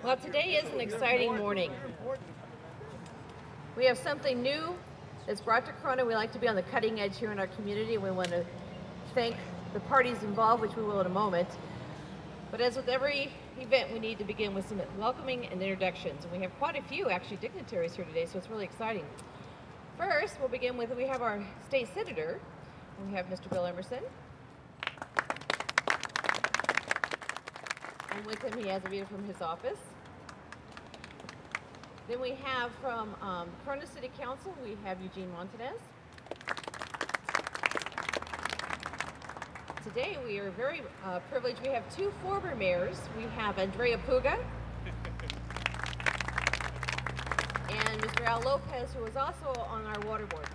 Well, today is an exciting morning. We have something new that's brought to Corona. We like to be on the cutting edge here in our community. We want to thank the parties involved, which we will in a moment. But as with every event, we need to begin with some welcoming and introductions. And we have quite a few, actually, dignitaries here today, so it's really exciting. First, we'll begin with, we have our state senator. We have Mr. Bill Emerson. And with him, he has a view from his office. Then we have from Corona City Council, we have Eugene Montanez. Today we are very privileged. We have two former mayors. We have Andrea Puga and Mr. Al Lopez, who is also on our water board.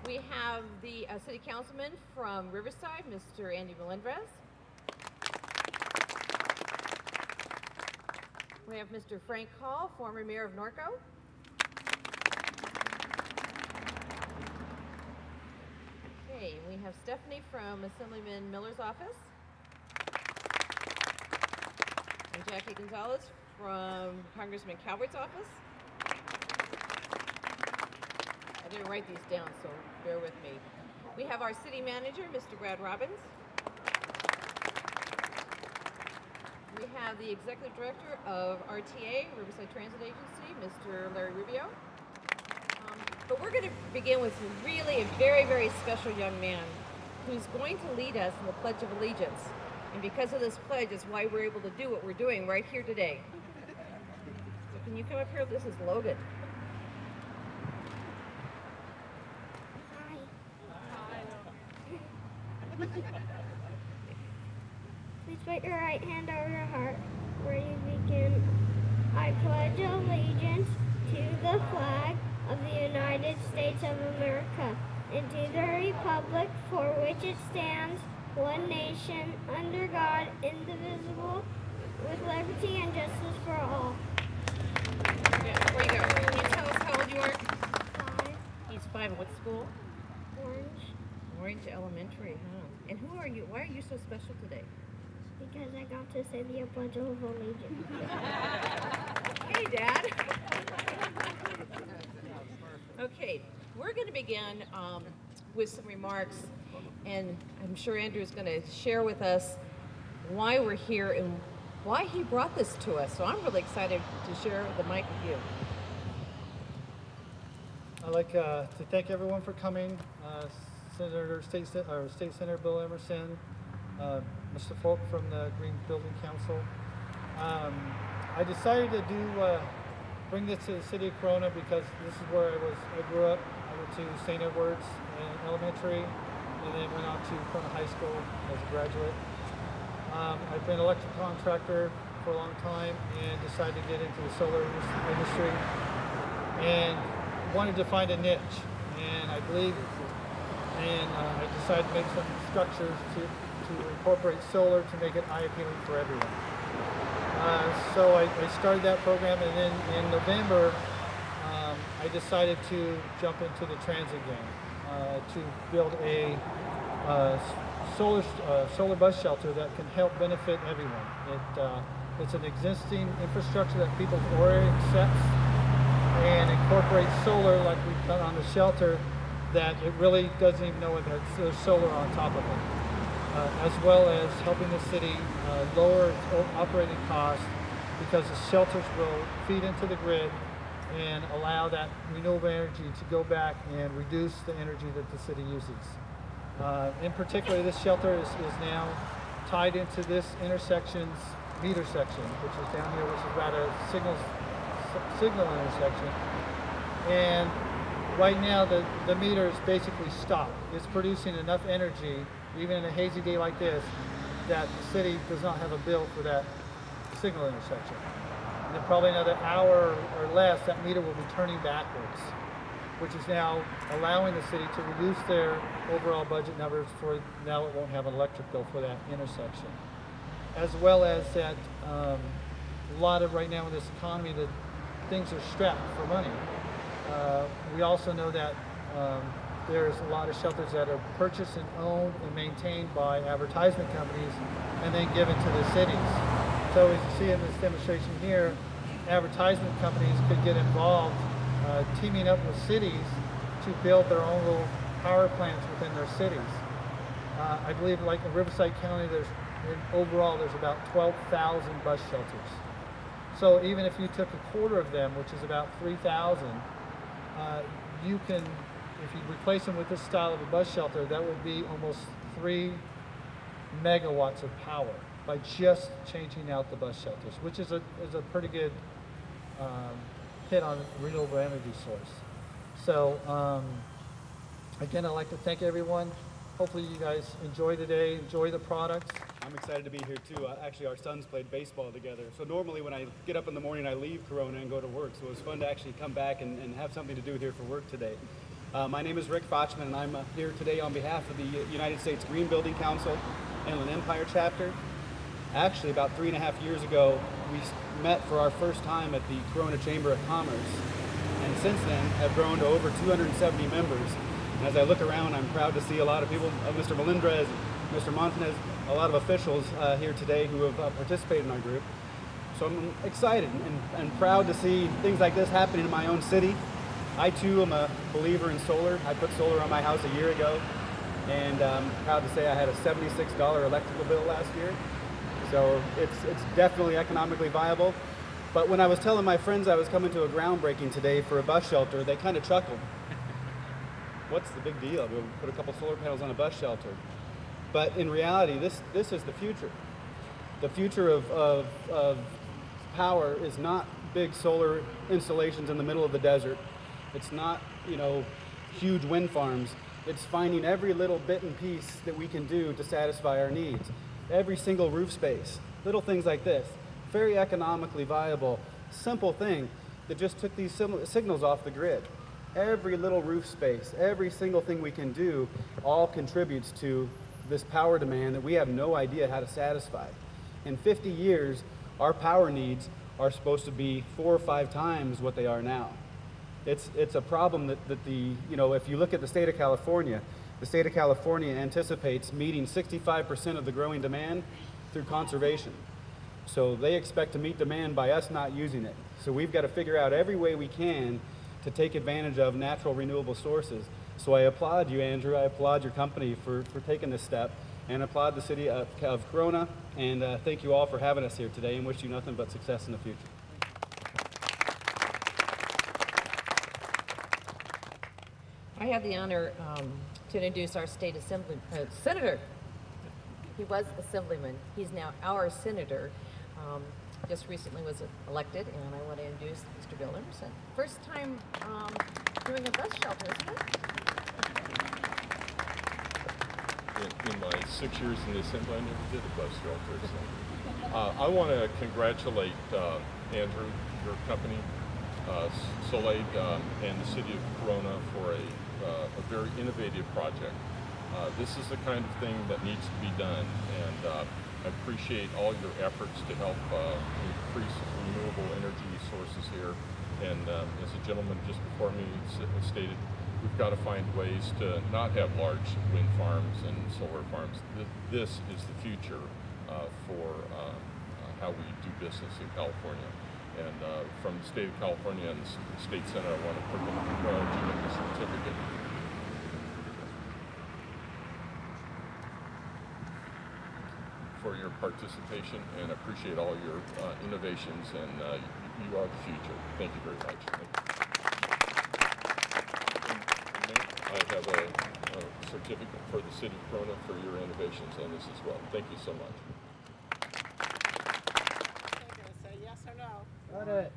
We have the city councilman from Riverside, Mr. Andy Melendrez. We have Mr. Frank Hall, former mayor of Norco. Okay, we have Stephanie from Assemblyman Miller's office. And Jackie Gonzalez from Congressman Calvert's office. I didn't write these down, so bear with me. We have our city manager, Mr. Brad Robbins. We have the executive director of RTA, Riverside Transit Agency, Mr. Larry Rubio. But we're going to begin with really a very, very special young man who's going to lead us in the Pledge of Allegiance. And because of this pledge is why we're able to do what we're doing right here today. So can you come up here? This is Logan. Please put your right hand over your heart where you begin. I pledge allegiance to the flag of the United States of America and to the republic for which it stands, one nation, under God, indivisible, with liberty and justice for all. Yeah, before you go, can you tell us how old you are? 5. He's 5. What school? Orange. Orange Elementary, huh? And who are you? Why are you so special today? Because I got to say the Pledge of Allegiance. Hey, Dad. Okay, we're going to begin with some remarks, and I'm sure Andrew's going to share with us why we're here and why he brought this to us. So I'm really excited to share the mic with you. I'd like to thank everyone for coming. State Senator Bill Emerson, Mr. Folk from the Green Building Council. I decided to bring this to the city of Corona because this is where I grew up. I went to St. Edward's Elementary and then went on to Corona High School as a graduate. I've been an electrical contractor for a long time and decided to get into the solar industry and wanted to find a niche, and I believe I decided to make some structures to incorporate solar to make it eye appealing for everyone. So I started that program, and then in November I decided to jump into the transit game to build a solar bus shelter that can help benefit everyone. It's an existing infrastructure that people already accept and incorporate solar like we've done on the shelter, that it really doesn't even know that there's solar on top of it, as well as helping the city lower its operating costs because the shelters will feed into the grid and allow that renewable energy to go back and reduce the energy that the city uses. In particular, this shelter is now tied into this intersection's meter section, which is down here, which is about a signal intersection. And right now, the meter is basically stopped. It's producing enough energy, even in a hazy day like this, that the city does not have a bill for that signal intersection. And in probably another hour or less, that meter will be turning backwards, which is now allowing the city to reduce their overall budget numbers for now it won't have an electric bill for that intersection. As well as that a lot of right now in this economy that things are strapped for money. We also know that there's a lot of shelters that are purchased and owned and maintained by advertisement companies and then given to the cities. So as you see in this demonstration here, advertisement companies could get involved teaming up with cities to build their own little power plants within their cities. I believe like in Riverside County, overall there's about 12,000 bus shelters. So even if you took a quarter of them, which is about 3,000, you can, if you replace them with this style of a bus shelter, that would be almost 3 megawatts of power by just changing out the bus shelters, which is a pretty good hit on renewable energy source. So again, I'd like to thank everyone. Hopefully you guys enjoy today, enjoy the products. I'm excited to be here too. Actually, our sons played baseball together. So normally when I get up in the morning, I leave Corona and go to work. So it was fun to actually come back and have something to do here for work today. My name is Rick Fochman, and I'm here today on behalf of the United States Green Building Council, Inland Empire Chapter. Actually, about 3.5 years ago, we met for our first time at the Corona Chamber of Commerce. And since then, have grown to over 270 members. And as I look around, I'm proud to see a lot of people, Mr. Melendrez, Mr. Montanez, a lot of officials here today who have participated in our group. So I'm excited and proud to see things like this happening in my own city. I too am a believer in solar. I put solar on my house a year ago, and I'm proud to say I had a $76 electrical bill last year. So it's definitely economically viable. But when I was telling my friends I was coming to a groundbreaking today for a bus shelter, they kind of chuckled. What's the big deal? We'll put a couple solar panels on a bus shelter. But in reality, this is the future. The future of power is not big solar installations in the middle of the desert. It's not, huge wind farms. It's finding every little bit and piece that we can do to satisfy our needs. Every single roof space, little things like this. Very economically viable, simple thing that just took these signals off the grid. Every little roof space, every single thing we can do all contributes to this power demand that we have no idea how to satisfy. In 50 years, our power needs are supposed to be 4 or 5 times what they are now. It's a problem that if you look at the state of California anticipates meeting 65% of the growing demand through conservation. So they expect to meet demand by us not using it. So we've got to figure out every way we can to take advantage of natural renewable sources. So I applaud you, Andrew. I applaud your company for taking this step, and applaud the city of Corona, and thank you all for having us here today, and wish you nothing but success in the future. I have the honor to introduce our state senator. He was assemblyman. He's now our senator. Just recently was elected, and I want to introduce Mr. Bill Emerson. First time doing a bus shelter, isn't it? In my 6 years in the assembly, I never did a bus shelter. So. I want to congratulate Andrew, your company, Soleil, and the city of Corona for a very innovative project. This is the kind of thing that needs to be done, and I appreciate all your efforts to help increase renewable energy sources here. And as the gentleman just before me stated, we've got to find ways to not have large wind farms and solar farms. This is the future for how we do business in California. And from the state of California and the state senate, I want to congratulate you on the certificate. For your participation, and appreciate all your innovations, and you are the future. Thank you very much. I have a certificate for the city of Corona for your innovations on this as well. Thank you so much. They're going to say yes or no. Got it.